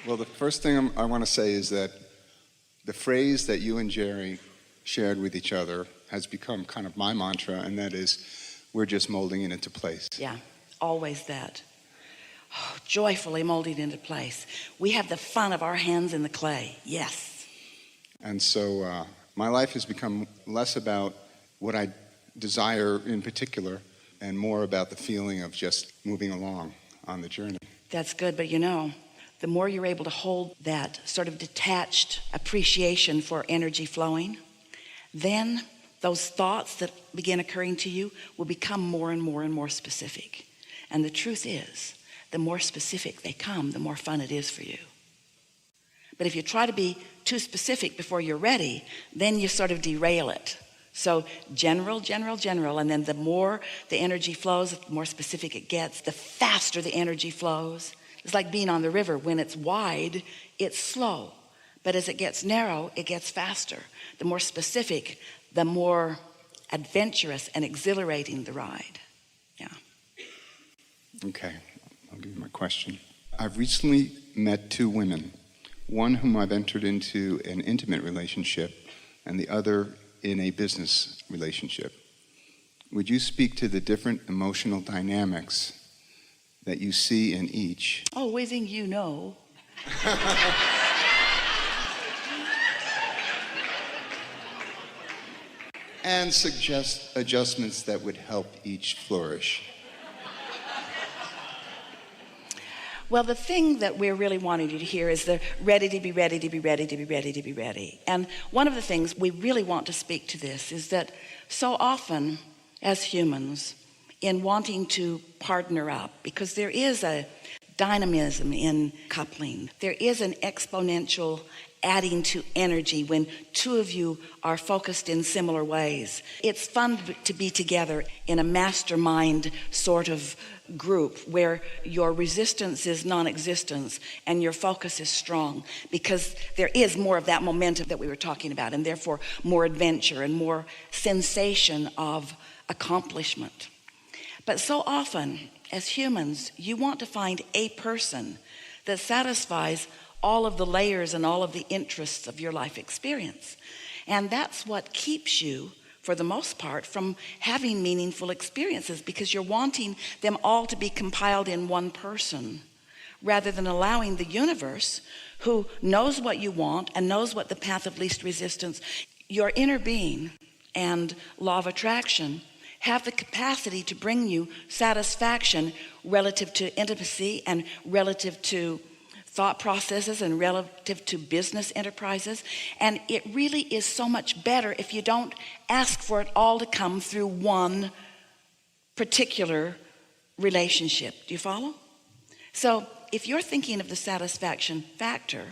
Well, the first thing I want to say is that the phrase that you and Jerry shared with each other has become kind of my mantra, and that is, we're just molding it into place. Yeah, always that. Oh, joyfully molding into place. We have the fun of our hands in the clay. Yes. And so my life has become less about what I desire in particular and more about the feeling of just moving along on the journey. That's good, but the more you're able to hold that sort of detached appreciation for energy flowing, then those thoughts that begin occurring to you will become more and more and more specific. And the truth is, the more specific they come, the more fun it is for you. But if you try to be too specific before you're ready, then you sort of derail it. So general, and then the more the energy flows, the more specific it gets, the faster the energy flows. It's like being on the river. When it's wide, it's slow. But as it gets narrow, it gets faster. The more specific, the more adventurous and exhilarating the ride. Yeah. Okay, I'll give you my question. I've recently met two women, one whom I've entered into an intimate relationship and the other in a business relationship. Would you speak to the different emotional dynamics that you see in each? Oh, whizzing, And suggest adjustments that would help each flourish. Well, the thing that we're really wanting you to hear is the ready to be ready to be ready to be ready to be ready. And one of the things we really want to speak to this is that so often as humans, in wanting to partner up, because there is a dynamism in coupling, there is an exponential adding to energy when two of you are focused in similar ways. It's fun to be together in a mastermind sort of group where your resistance is non-existence and your focus is strong, because there is more of that momentum that we were talking about, and therefore more adventure and more sensation of accomplishment. But so often as humans, you want to find a person that satisfies all of the layers and all of the interests of your life experience. And that's what keeps you, for the most part, from having meaningful experiences, because you're wanting them all to be compiled in one person, rather than allowing the universe, who knows what you want and knows what the path of least resistance, your inner being and law of attraction have the capacity to bring you satisfaction relative to intimacy and relative to thought processes and relative to business enterprises. And it really is so much better if you don't ask for it all to come through one particular relationship. Do you follow? So if you're thinking of the satisfaction factor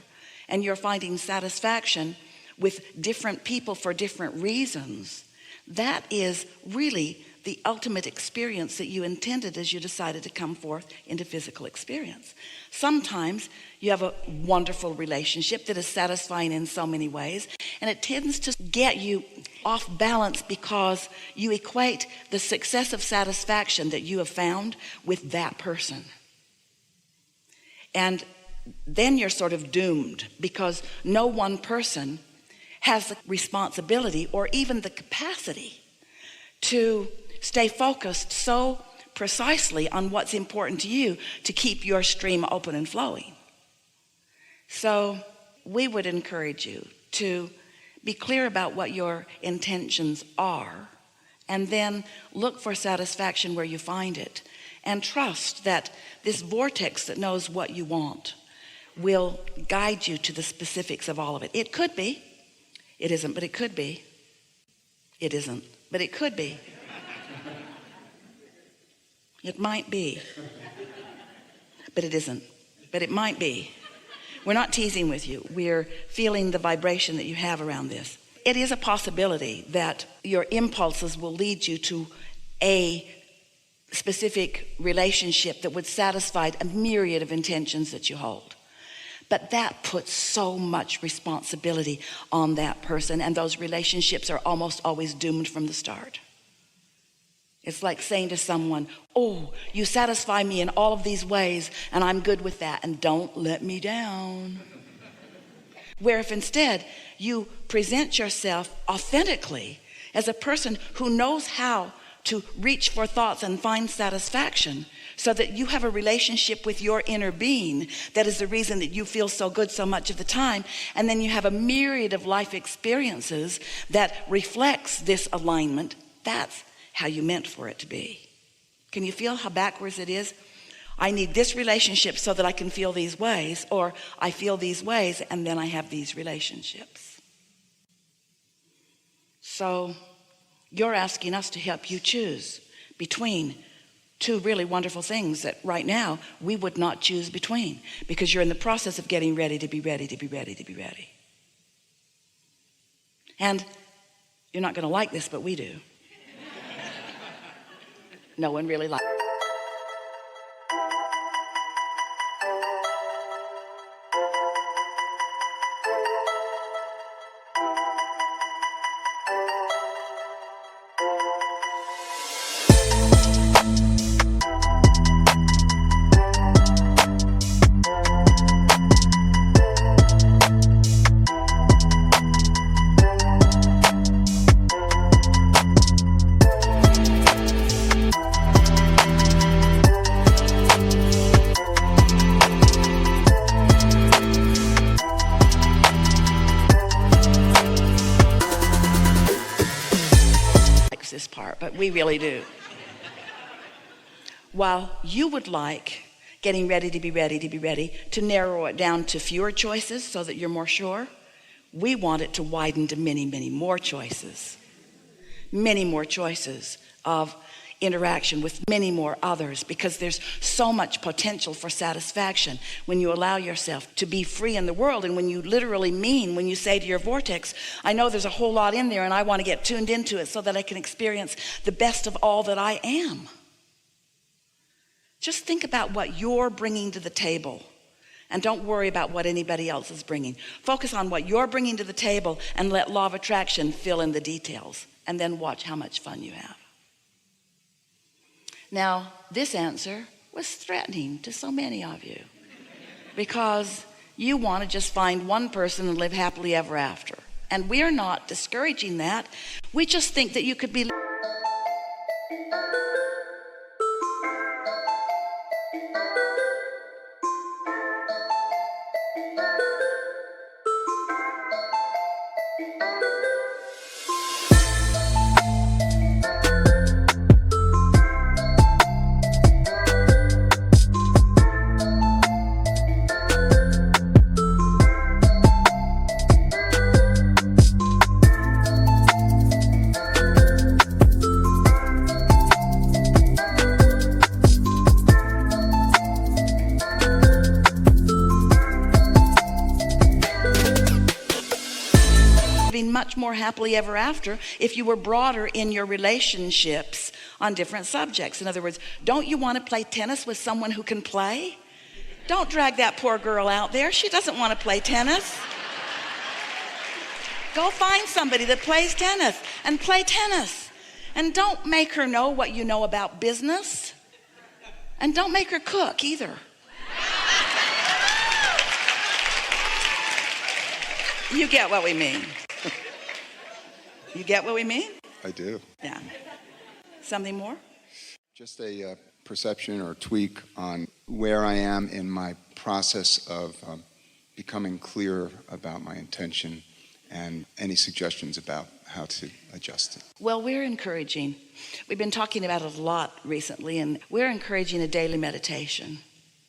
and you're finding satisfaction with different people for different reasons, that is really the ultimate experience that you intended as you decided to come forth into physical experience. Sometimes you have a wonderful relationship that is satisfying in so many ways, and it tends to get you off balance because you equate the success of satisfaction that you have found with that person. And then you're sort of doomed, because no one person has the responsibility or even the capacity to stay focused so precisely on what's important to you to keep your stream open and flowing. So we would encourage you to be clear about what your intentions are, and then look for satisfaction where you find it, and trust that this vortex that knows what you want will guide you to the specifics of all of it. It could be, it isn't, but it could be. It isn't, but it could be. It might be, but it isn't, but it might be. We're not teasing with you. We're feeling the vibration that you have around this. It is a possibility that your impulses will lead you to a specific relationship that would satisfy a myriad of intentions that you hold. But that puts so much responsibility on that person, and those relationships are almost always doomed from the start. It's like saying to someone, oh, you satisfy me in all of these ways, and I'm good with that, and don't let me down. Where if instead you present yourself authentically as a person who knows how to reach for thoughts and find satisfaction, so that you have a relationship with your inner being that is the reason that you feel so good so much of the time, and then you have a myriad of life experiences that reflects this alignment. That's how you meant for it to be. Can you feel how backwards it is? I need this relationship so that I can feel these ways, or I feel these ways and then I have these relationships. So you're asking us to help you choose between two really wonderful things that right now we would not choose between, because you're in the process of getting ready to be ready to be ready to be ready. And you're not going to like this, but we do. No one really likes it. This part, but we really do. While you would like getting ready to be ready to be ready to narrow it down to fewer choices so that you're more sure, we want it to widen to many, many more choices. Many more choices of interaction with many more others, because there's so much potential for satisfaction when you allow yourself to be free in the world. And when you literally mean, when you say to your vortex, I know there's a whole lot in there and I want to get tuned into it so that I can experience the best of all that I am. Just think about what you're bringing to the table, and don't worry about what anybody else is bringing. Focus on what you're bringing to the table and let law of attraction fill in the details, and then watch how much fun you have. Now, this answer was threatening to so many of you, because you want to just find one person and live happily ever after. And we're not discouraging that. We just think that you could be much more happily ever after if you were broader in your relationships on different subjects. In other words, don't you want to play tennis with someone who can play? Don't drag that poor girl out there. She doesn't want to play tennis. Go find somebody that plays tennis and play tennis. And don't make her know what you know about business. And don't make her cook either. You get what we mean. You get what we mean? I do. Yeah. Something more? Just a perception or tweak on where I am in my process of becoming clearer about my intention, and any suggestions about how to adjust it. Well, we've been talking about it a lot recently, and we're encouraging a daily meditation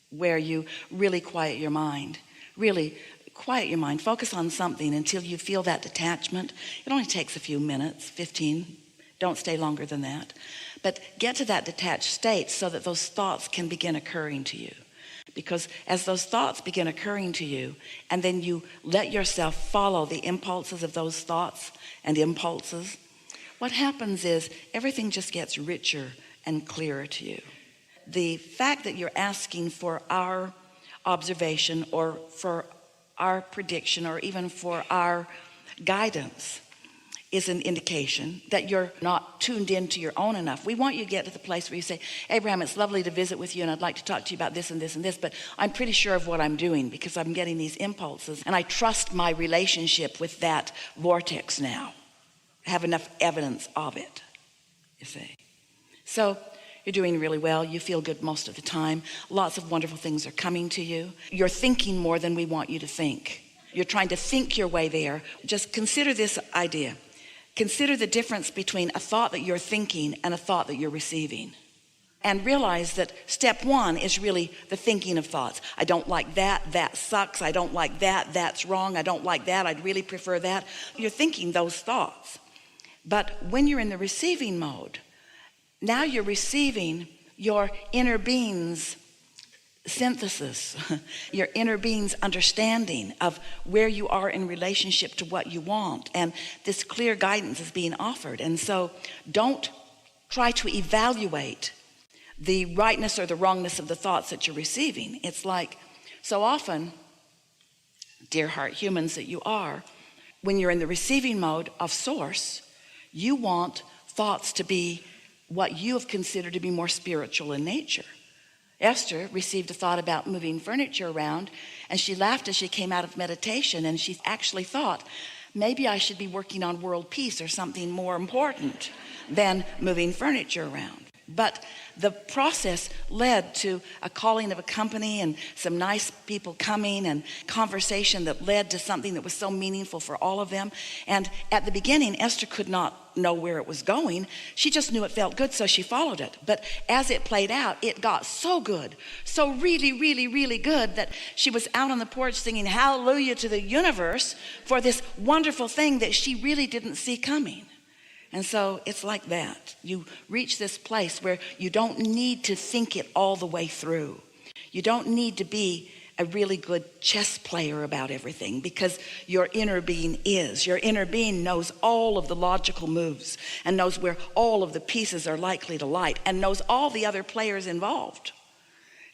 where you really quiet your mind. Really quiet your mind. Focus on something until you feel that detachment. It only takes a few minutes, 15. Don't stay longer than that. But get to that detached state so that those thoughts can begin occurring to you. Because as those thoughts begin occurring to you, and then you let yourself follow the impulses of those thoughts and impulses, what happens is everything just gets richer and clearer to you. The fact that you're asking for our observation, or for our prediction, or even for our guidance, is an indication that you're not too tuned into your own enough. We want you to get to the place where you say, Abraham, it's lovely to visit with you, and I'd like to talk to you about this and this and this, but I'm pretty sure of what I'm doing because I'm getting these impulses, and I trust my relationship with that vortex now. I have enough evidence of it, you see. So you're doing really well. You feel good most of the time. Lots of wonderful things are coming to you. You're thinking more than we want you to think. You're trying to think your way there. Just consider this idea. Consider the difference between a thought that you're thinking and a thought that you're receiving. And realize that step one is really the thinking of thoughts. I don't like that. That sucks. I don't like that. That's wrong. I don't like that. I'd really prefer that. You're thinking those thoughts. But when you're in the receiving mode, now you're receiving your inner being's synthesis, your inner being's understanding of where you are in relationship to what you want. And this clear guidance is being offered. And so don't try to evaluate the rightness or the wrongness of the thoughts that you're receiving. It's like so often, dear heart humans that you are, when you're in the receiving mode of source, you want thoughts to be what you have considered to be more spiritual in nature. Esther received a thought about moving furniture around, and she laughed as she came out of meditation, and she actually thought, maybe I should be working on world peace or something more important than moving furniture around. But the process led to a calling of a company and some nice people coming and conversation that led to something that was so meaningful for all of them. And at the beginning, Esther could not know where it was going. She just knew it felt good, so she followed it. But as it played out, it got so good, so really, really, really good that she was out on the porch singing hallelujah to the universe for this wonderful thing that she really didn't see coming. And so it's like that. You reach this place where you don't need to think it all the way through. You don't need to be a really good chess player about everything, because your inner being is. Your inner being knows all of the logical moves and knows where all of the pieces are likely to lie and knows all the other players involved.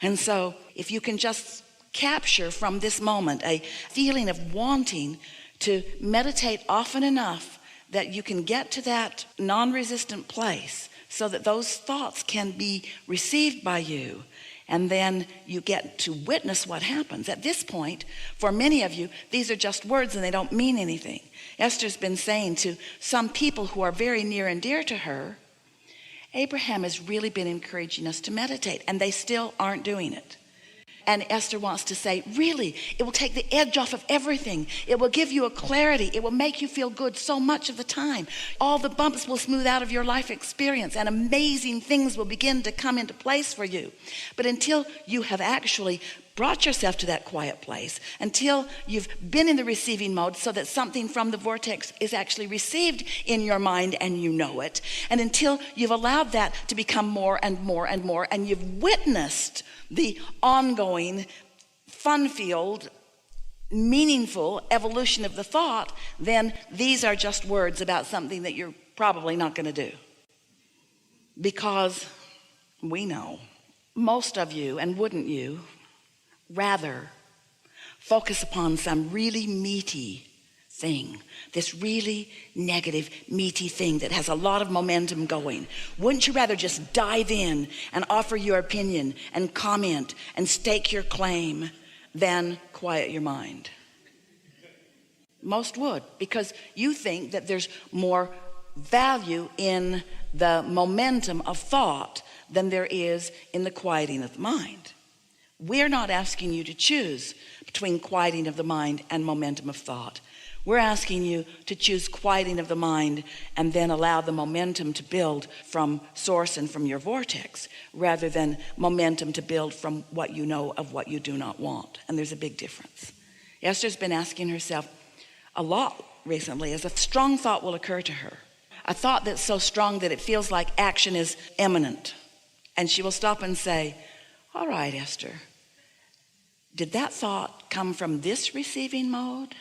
And so if you can just capture from this moment a feeling of wanting to meditate often enough that you can get to that non-resistant place so that those thoughts can be received by you, and then you get to witness what happens. At this point, for many of you, these are just words and they don't mean anything. Esther's been saying to some people who are very near and dear to her, Abraham has really been encouraging us to meditate, and they still aren't doing it. And Esther wants to say, really, it will take the edge off of everything. It will give you a clarity. It will make you feel good so much of the time. All the bumps will smooth out of your life experience, and amazing things will begin to come into place for you. But until you have actually brought yourself to that quiet place, until you've been in the receiving mode so that something from the vortex is actually received in your mind and you know it, and until you've allowed that to become more and more and more, and you've witnessed the ongoing, fun-filled, meaningful evolution of the thought, then these are just words about something that you're probably not going to do. Because we know, most of you, and wouldn't you, rather focus upon some really meaty thing, this really negative, meaty thing that has a lot of momentum going. Wouldn't you rather just dive in and offer your opinion and comment and stake your claim than quiet your mind? Most would, because you think that there's more value in the momentum of thought than there is in the quieting of the mind. We're not asking you to choose between quieting of the mind and momentum of thought. We're asking you to choose quieting of the mind and then allow the momentum to build from source and from your vortex, rather than momentum to build from what you know of what you do not want. And there's a big difference. Esther's been asking herself a lot recently, as a strong thought will occur to her. A thought that's so strong that it feels like action is imminent. And she will stop and say, all right, Esther, did that thought come from this receiving mode?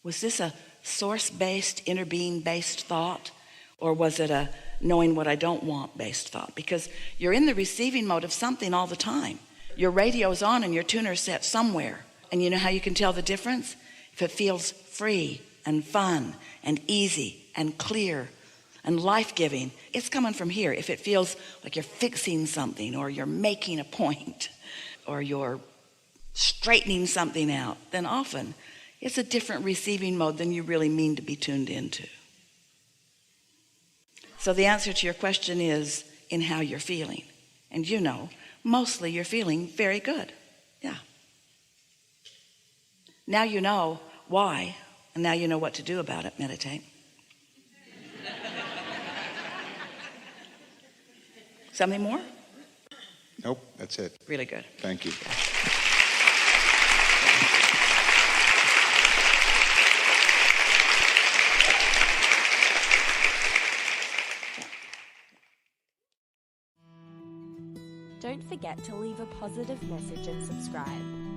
Was this a source-based, inner being-based thought? Or was it a knowing what I don't want-based thought? Because you're in the receiving mode of something all the time. Your radio's on and your tuner's set somewhere. And you know how you can tell the difference? If it feels free and fun and easy and clear and life-giving, it's coming from here. If it feels like you're fixing something, or you're making a point, or you're straightening something out, then often it's a different receiving mode than you really mean to be tuned into. So the answer to your question is in how you're feeling. And mostly you're feeling very good. Yeah. Now you know why, and now you know what to do about it. Meditate. Something more? Nope, that's it. Really good. Thank you. Don't forget to leave a positive message and subscribe.